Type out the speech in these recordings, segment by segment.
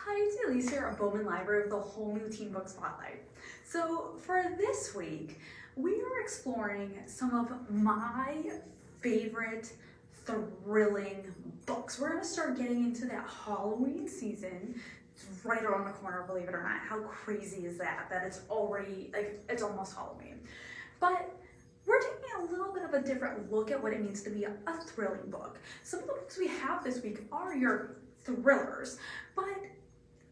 Hi, it's Elise here at Bowman Library with a whole new teen book spotlight. So for this week, we are exploring some of my favorite thrilling books. We're gonna start getting into that Halloween season. It's right around the corner, believe it or not. How crazy is that? That it's already, it's almost Halloween. But we're taking a little bit of a different look at what it means to be a thrilling book. Some of the books we have this week are your thrillers, but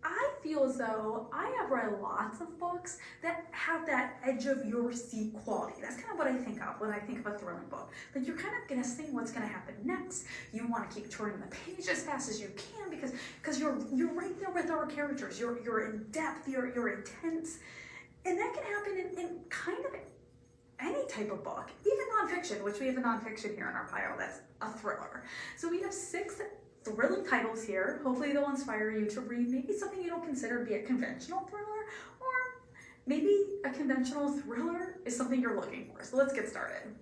I feel as though I have read lots of books that have that edge of your seat quality. That's kind of what I think of when I think of a thrilling book. Like you're kind of guessing what's going to happen next. You want to keep turning the page as fast as you can because you're right there with our characters. You're in depth. You're intense, and that can happen in kind of any type of book, even nonfiction, which we have a nonfiction here in our pile that's a thriller. So we have 6 thrilling titles here. Hopefully they'll inspire you to read maybe something you don't consider to be a conventional thriller, or maybe a conventional thriller is something you're looking for. So let's get started.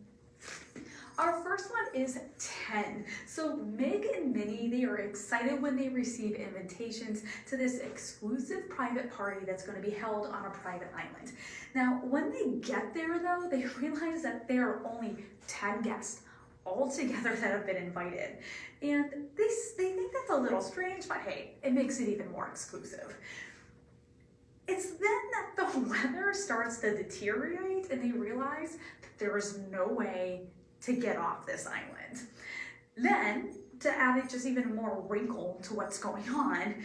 Our first one is 10. So Meg and Minnie, they are excited when they receive invitations to this exclusive private party that's going to be held on a private island. Now, when they get there though, they realize that there are only 10 guests altogether that have been invited. And they think that's a little strange, but hey, it makes it even more exclusive. It's then that the weather starts to deteriorate and they realize that there is no way to get off this island. Then, to add just even more wrinkle to what's going on,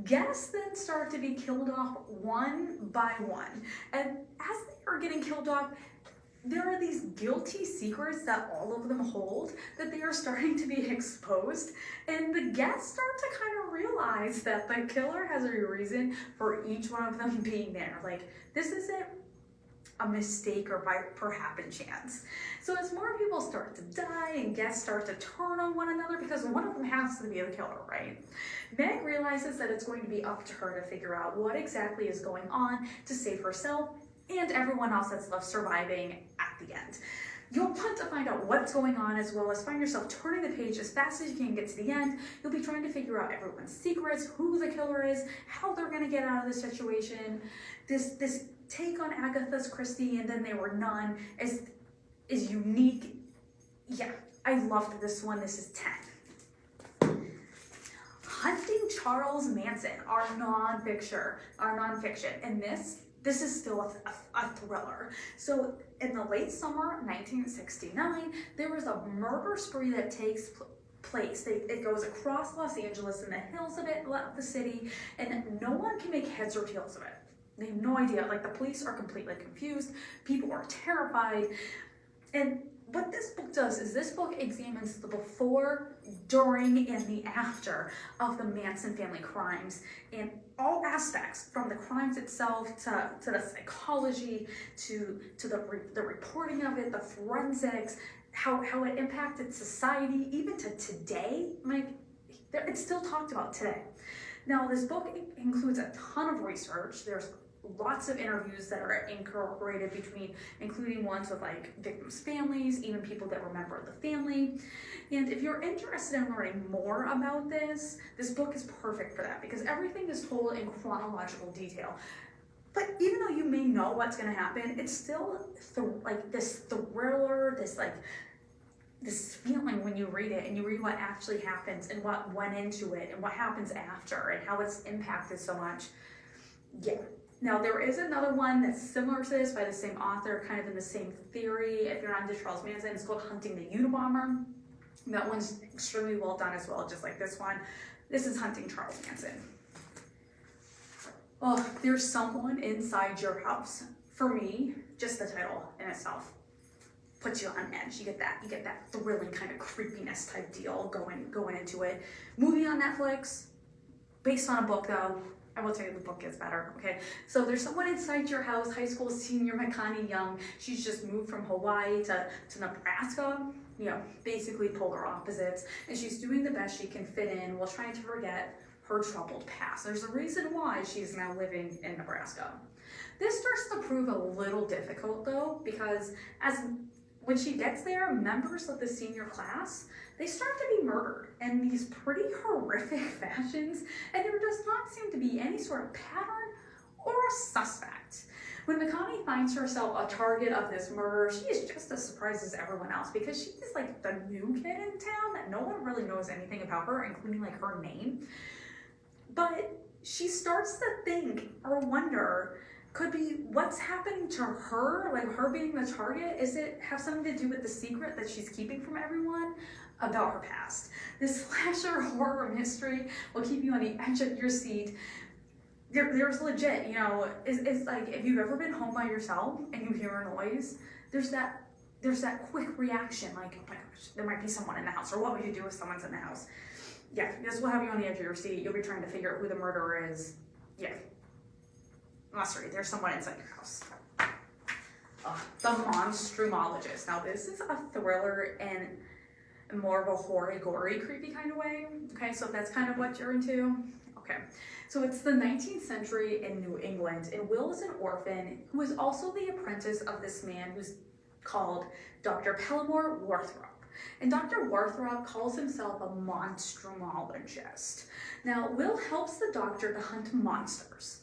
guests then start to be killed off one by one. And as they are getting killed off, there are these guilty secrets that all of them hold that they are starting to be exposed, and the guests start to kind of realize that the killer has a reason for each one of them being there. Like, this isn't a mistake or by happen chance. So as more people start to die and guests start to turn on one another, because one of them has to be the killer, right? Meg realizes that it's going to be up to her to figure out what exactly is going on to save herself and everyone else that's left surviving at the end. You'll want to find out what's going on, as well as find yourself turning the page as fast as you can get to the end. You'll be trying to figure out everyone's secrets, who the killer is, how they're going to get out of the situation. This take on Agatha's Christie and Then They Were None is unique. Yeah, I loved this one. This is 10. Hunting Charles Manson, our nonfiction, and this is still a thriller. So in the late summer 1969, there was a murder spree that takes place. It goes across Los Angeles in the hills of the city, and no one can make heads or tails of it. They have no idea. Like, the police are completely confused. People are terrified. And what this book does is this book examines the before, during, and the after of the Manson family crimes, and all aspects, from the crimes itself to the psychology to the reporting of it, the forensics, how it impacted society, even to today. Like, it's still talked about today. Now, this book includes a ton of research. There's lots of interviews that are incorporated including ones with like victims' families, even people that remember the family. And if you're interested in learning more about this book is perfect for that, because everything is told in chronological detail. But even though you may know what's going to happen, it's still like this thriller, this feeling when you read it and you read what actually happens and what went into it and what happens after and how it's impacted so much. Yeah. Now, there is another one that's similar to this by the same author, kind of in the same theory. If you're not into Charles Manson, it's called Hunting the Unabomber. That one's extremely well done as well, just like this one. This is Hunting Charles Manson. Oh, There's Someone Inside Your House. For me, just the title in itself puts you on edge. You get that thrilling kind of creepiness type deal going into it. Movie on Netflix, based on a book though. I will tell you the book is better, okay? So there's someone inside your house, high school senior Makani Young. She's just moved from Hawaii to Nebraska, basically polar opposites. And she's doing the best she can fit in while trying to forget her troubled past. There's a reason why she's now living in Nebraska. This starts to prove a little difficult though, because as when she gets there, members of the senior class, they start to be murdered in these pretty horrific fashions, and there does not seem to be any sort of pattern or a suspect. When Makani finds herself a target of this murder, she is just as surprised as everyone else because she is like the new kid in town that no one really knows anything about her, including like her name. But she starts to think or wonder, could be what's happening to her, like her being the target. Is it have something to do with the secret that she's keeping from everyone about her past? This slasher horror mystery will keep you on the edge of your seat. There's legit, you know, it's like if you've ever been home by yourself and you hear a noise, there's that quick reaction, like, oh my gosh, there might be someone in the house, or what would you do if someone's in the house? Yeah, this will have you on the edge of your seat. You'll be trying to figure out who the murderer is. Yeah. Sorry, there's someone inside your house. The Monstrumologist. Now this is a thriller and more of a horror, gory, creepy kind of way. Okay, so if that's kind of what you're into. Okay, so it's the 19th century in New England, and Will is an orphan who is also the apprentice of this man who's called Dr. Pellamore Warthrop. And Dr. Warthrop calls himself a monstrumologist. Now, Will helps the doctor to hunt monsters.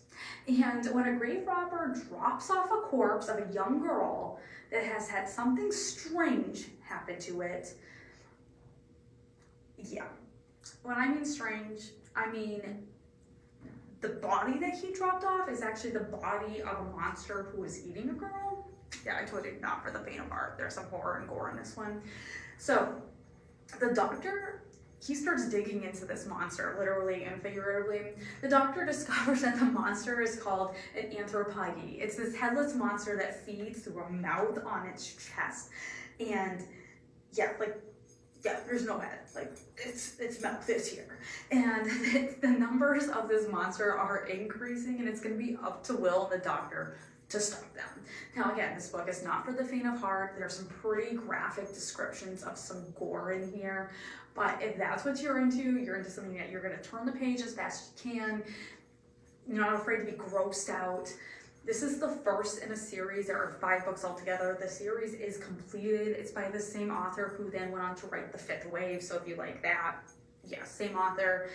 And when a grave robber drops off a corpse of a young girl that has had something strange happen to it, yeah. When I mean strange, I mean the body that he dropped off is actually the body of a monster who was eating a girl. Yeah, I told you, not for the faint of heart. There's some horror and gore in this one. So the doctor, he starts digging into this monster, literally and figuratively. The doctor discovers that the monster is called an anthropyge. It's this headless monster that feeds through a mouth on its chest. And yeah, there's no head. Like, its mouth is here. And the numbers of this monster are increasing, and it's going to be up to Will and the doctor to stop them. Now again, this book is not for the faint of heart. There's some pretty graphic descriptions of some gore in here, but if that's what you're into something that you're going to turn the page as fast as you can. You're not afraid to be grossed out. This is the first in a series. There are 5 books altogether. The series is completed. It's by the same author who then went on to write The Fifth Wave, so if you like that, yeah, same author.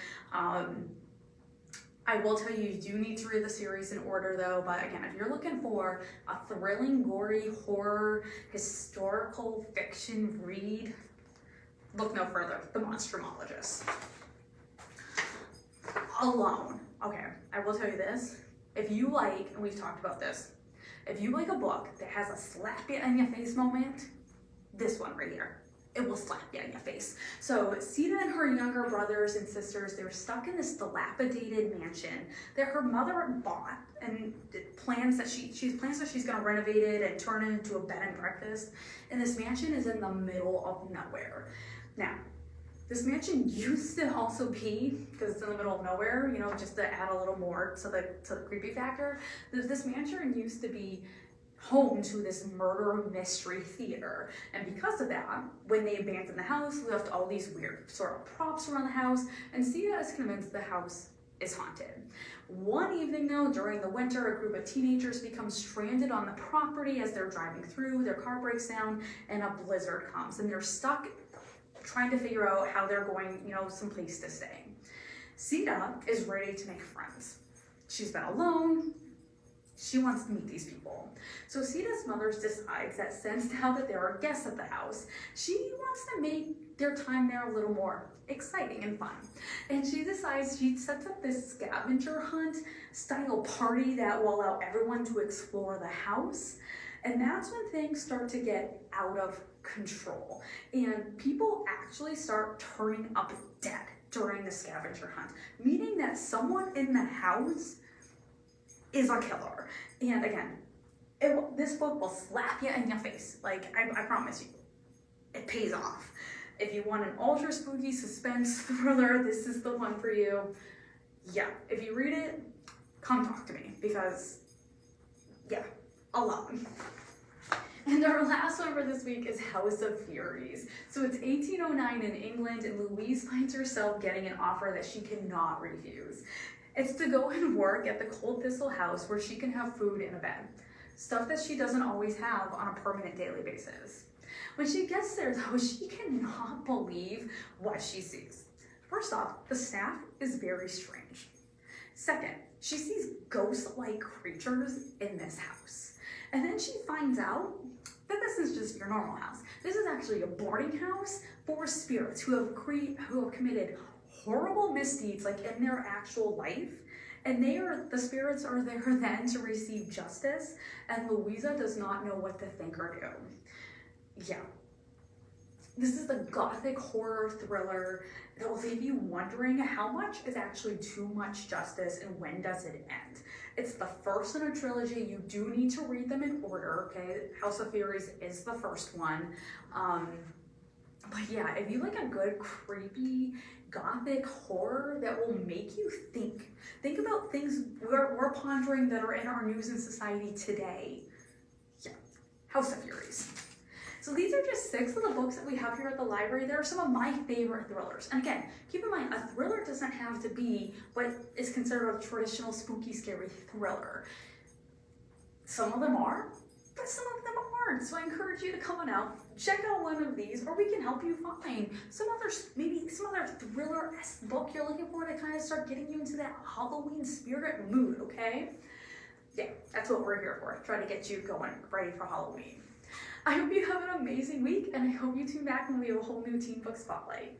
I will tell you, you do need to read the series in order though, but again, if you're looking for a thrilling, gory, horror, historical fiction read, look no further, The Monstrumologist. Alone. Okay, I will tell you this, if you like, and we've talked about this, if you like a book that has a slap you in your face moment, this one right here. It will slap you in your face. So Sita and her younger brothers and sisters, they're stuck in this dilapidated mansion that her mother bought and plans that she's gonna renovate it and turn it into a bed and breakfast. And this mansion is in the middle of nowhere. Now, this mansion used to also be, because it's in the middle of nowhere, you know, just to add a little more to the creepy factor, this mansion used to be home to this murder mystery theater. And because of that, when they abandoned the house, left all these weird sort of props around the house, and Sita is convinced the house is haunted. One evening though, during the winter, a group of teenagers become stranded on the property as they're driving through, their car breaks down, and a blizzard comes, and they're stuck trying to figure out how they're going, you know, someplace to stay. Sita is ready to make friends. She's been alone. She wants to meet these people. So Sita's mother decides that since now that there are guests at the house, she wants to make their time there a little more exciting and fun. And she decides, she sets up this scavenger hunt style party that will allow everyone to explore the house. And that's when things start to get out of control. And people actually start turning up dead during the scavenger hunt, meaning that someone in the house is a killer. And again, this book will slap you in your face. Like, I promise you, it pays off. If you want an ultra spooky suspense thriller, this is the one for you. Yeah, if you read it, come talk to me, because, yeah, alone. And our last one for this week is House of Furies. So it's 1809 in England, and Louise finds herself getting an offer that she cannot refuse. It's to go and work at the Cold Thistle house where she can have food and a bed. Stuff that she doesn't always have on a permanent daily basis. When she gets there though, she cannot believe what she sees. First off, the staff is very strange. Second, she sees ghost-like creatures in this house. And then she finds out that this is just your normal house. This is actually a boarding house for spirits who have committed horrible misdeeds like in their actual life. And the spirits are there then to receive justice, and Louisa does not know what to think or do. Yeah. This is the gothic horror thriller that will leave you wondering how much is actually too much justice and when does it end. It's the first in a trilogy. You do need to read them in order, okay? House of Furies is the first one. But yeah, if you like a good creepy gothic horror that will make you think about things we're pondering that are in our news and society today. Yeah, House of Furies. So these are just 6 of the books that we have here at the library. They're some of my favorite thrillers. And again, keep in mind, a thriller doesn't have to be what is considered a traditional spooky, scary thriller. Some of them are, but some of them aren't. So I encourage you to come on out, check out one of these, or we can help you find maybe some other thriller-esque book you're looking for to kind of start getting you into that Halloween spirit mood, okay? Yeah, that's what we're here for. Try to get you going, ready for Halloween. I hope you have an amazing week, and I hope you tune back when we have a whole new teen book spotlight.